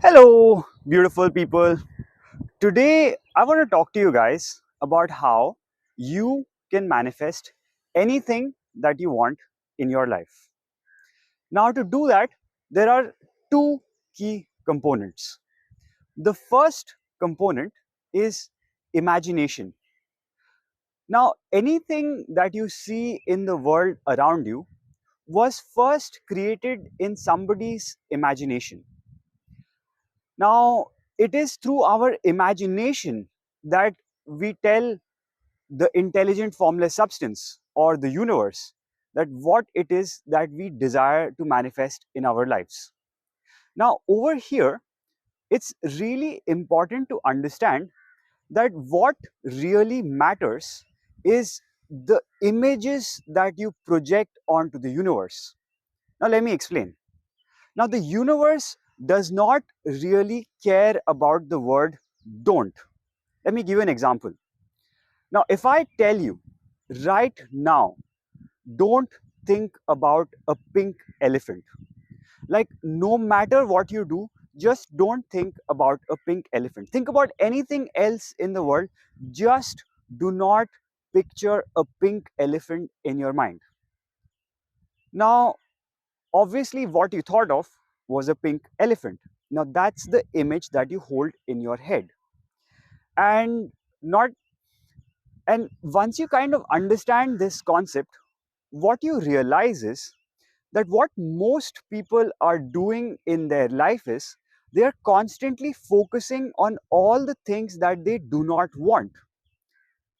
Hello, beautiful people. Today, I want to talk to you guys about how you can manifest anything that you want in your life. Now, to do that, there are two key components. The first component is imagination. Now, anything that you see in the world around you was first created in somebody's imagination. Now, it is through our imagination that we tell the intelligent formless substance or the universe that what it is that we desire to manifest in our lives. Now, over here, it's really important to understand that what really matters is the images that you project onto the universe. Now, let me explain. Now, the universe does not really care about the word don't. Let me give you an example. Now, if I tell you right now, don't think about a pink elephant, like no matter what you do, just don't think about a pink elephant. Think about anything else in the world, just do not picture a pink elephant in your mind. Now, obviously, what you thought of was a pink elephant. Now, that's the image that you hold in your head. And not and once you kind of understand this concept, what you realize is that what most people are doing in their life is they are constantly focusing on all the things that they do not want.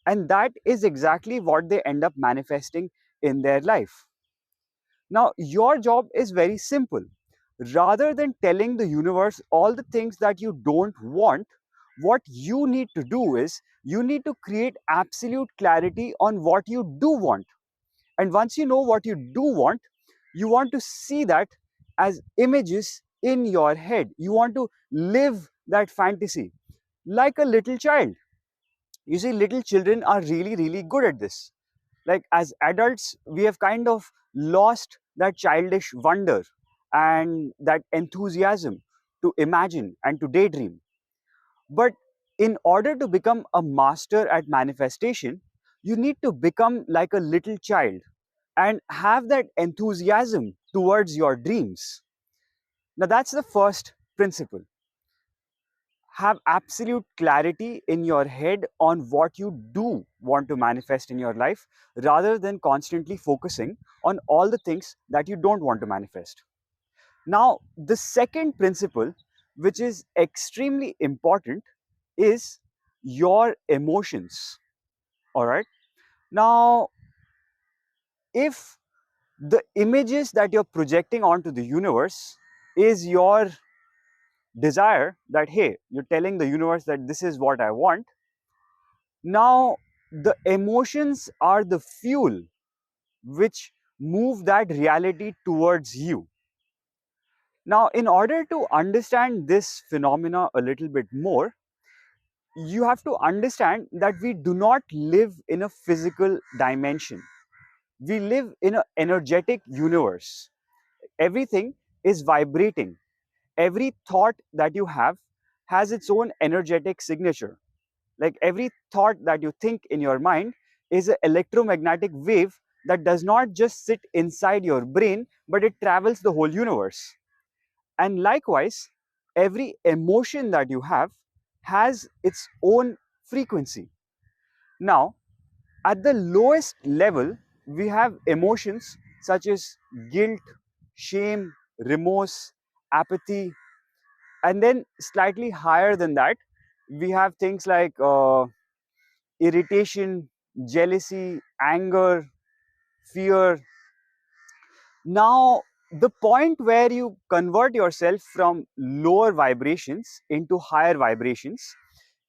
And that is exactly what they end up manifesting in their life. Now, your job is very simple. Rather than telling the universe all the things that you don't want, what you need to do is you need to create absolute clarity on what you do want. And once you know what you do want, you want to see that as images in your head. You want to live that fantasy like a little child. You see, little children are really, really good at this. Like as adults, we have kind of lost that childish wonder and that enthusiasm to imagine and to daydream. But in order to become a master at manifestation, you need to become like a little child and have that enthusiasm towards your dreams. Now, that's the first principle. Have absolute clarity in your head on what you do want to manifest in your life rather than constantly focusing on all the things that you don't want to manifest. Now, the second principle, which is extremely important, is your emotions. All right. Now, if the images that you're projecting onto the universe is your desire, that hey, you're telling the universe that this is what I want. Now, the emotions are the fuel which move that reality towards you. Now, in order to understand this phenomena a little bit more, you have to understand that we do not live in a physical dimension. We live in an energetic universe. Everything is vibrating. Every thought that you have has its own energetic signature. Like every thought that you think in your mind is an electromagnetic wave that does not just sit inside your brain, but it travels the whole universe. And likewise, every emotion that you have has its own frequency. Now, at the lowest level, we have emotions such as guilt, shame, remorse, apathy, and then slightly higher than that, we have things like irritation, jealousy, anger, fear. Now, the point where you convert yourself from lower vibrations into higher vibrations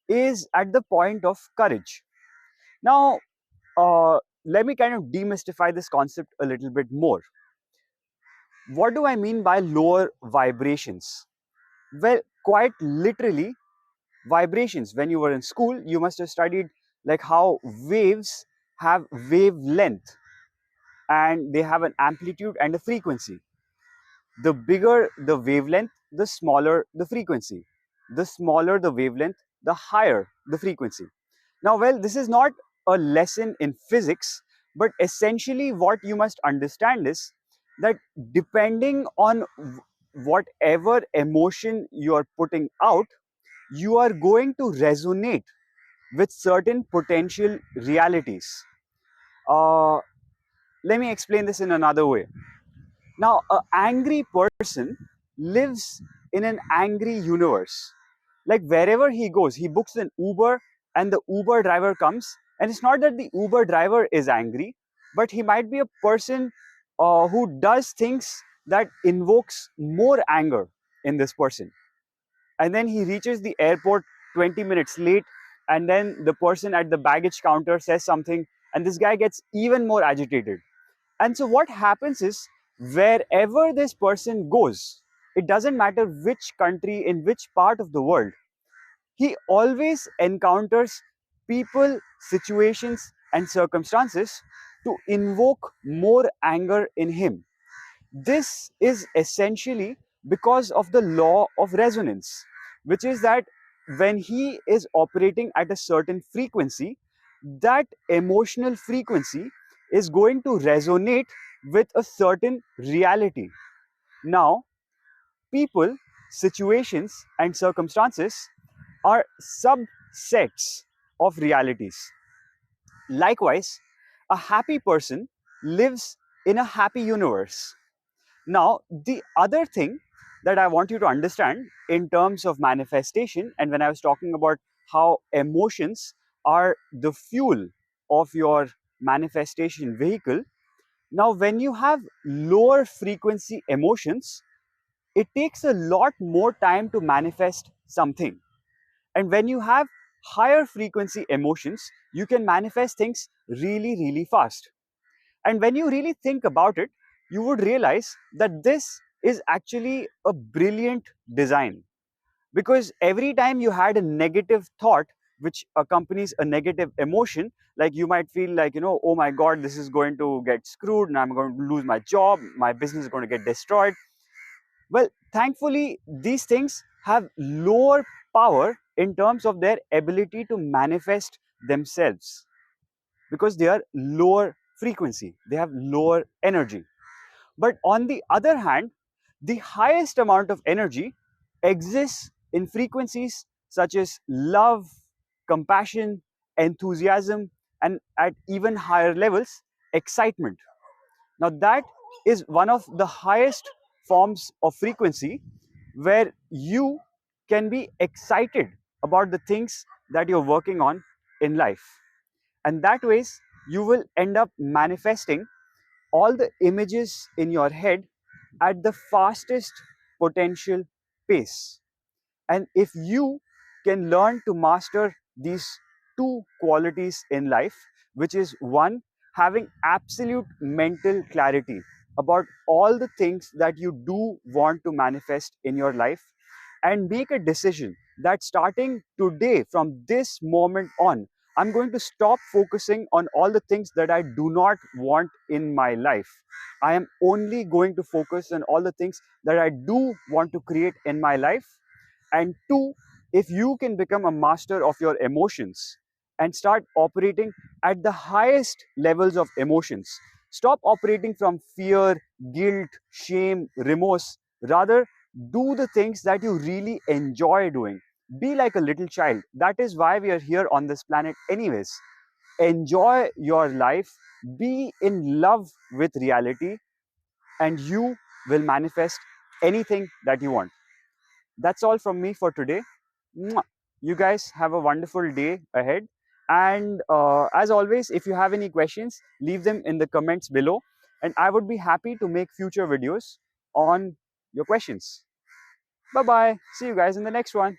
is at the point of courage. Now, let me kind of demystify this concept a little bit more. What do I mean by lower vibrations? Well, quite literally, vibrations. When you were in school, you must have studied like how waves have wavelength and they have an amplitude and a frequency. The bigger the wavelength, the smaller the frequency. The smaller the wavelength, the higher the frequency. Now, well, this is not a lesson in physics, but essentially what you must understand is that depending on whatever emotion you are putting out, you are going to resonate with certain potential realities. Uh, Let me explain this in another way. Now, an angry person lives in an angry universe. Like wherever he goes, he books an Uber and the Uber driver comes. And it's not that the Uber driver is angry, but he might be a person who does things that invokes more anger in this person. And then he reaches the airport 20 minutes late, and then the person at the baggage counter says something, and this guy gets even more agitated. And so what happens is, wherever this person goes, it doesn't matter which country, in which part of the world, he always encounters people, situations, and circumstances to invoke more anger in him. This is essentially because of the law of resonance, which is that when he is operating at a certain frequency, that emotional frequency is going to resonate with a certain reality. Now, people, situations, and circumstances are subsets of realities. Likewise, a happy person lives in a happy universe. Now, the other thing that I want you to understand in terms of manifestation, and when I was talking about how emotions are the fuel of your manifestation vehicle, now when you have lower frequency emotions, it takes a lot more time to manifest something. And when you have higher frequency emotions, you can manifest things really, really fast. And when you really think about it, you would realize that this is actually a brilliant design. Because every time you had a negative thought, which accompanies a negative emotion, like you might feel like, oh my God, this is going to get screwed and I'm going to lose my job, my business is going to get destroyed. Well, thankfully, these things have lower power in terms of their ability to manifest themselves because they are lower frequency, they have lower energy. But on the other hand, the highest amount of energy exists in frequencies such as love, compassion, enthusiasm, and at even higher levels, excitement. Now, that is one of the highest forms of frequency where you can be excited about the things that you're working on in life. And that ways, you will end up manifesting all the images in your head at the fastest potential pace. And if you can learn to master these two qualities in life, which is one, having absolute mental clarity about all the things that you do want to manifest in your life, and make a decision that starting today, from this moment on, I'm going to stop focusing on all the things that I do not want in my life. I am only going to focus on all the things that I do want to create in my life. And two, if you can become a master of your emotions and start operating at the highest levels of emotions, stop operating from fear, guilt, shame, remorse. Rather, do the things that you really enjoy doing. Be like a little child. That is why we are here on this planet, anyways. Enjoy your life, be in love with reality, and you will manifest anything that you want. That's all from me for today. Mwah. You guys have a wonderful day ahead. And as always, if you have any questions, leave them in the comments below. And I would be happy to make future videos on your questions. Bye bye. See you guys in the next one.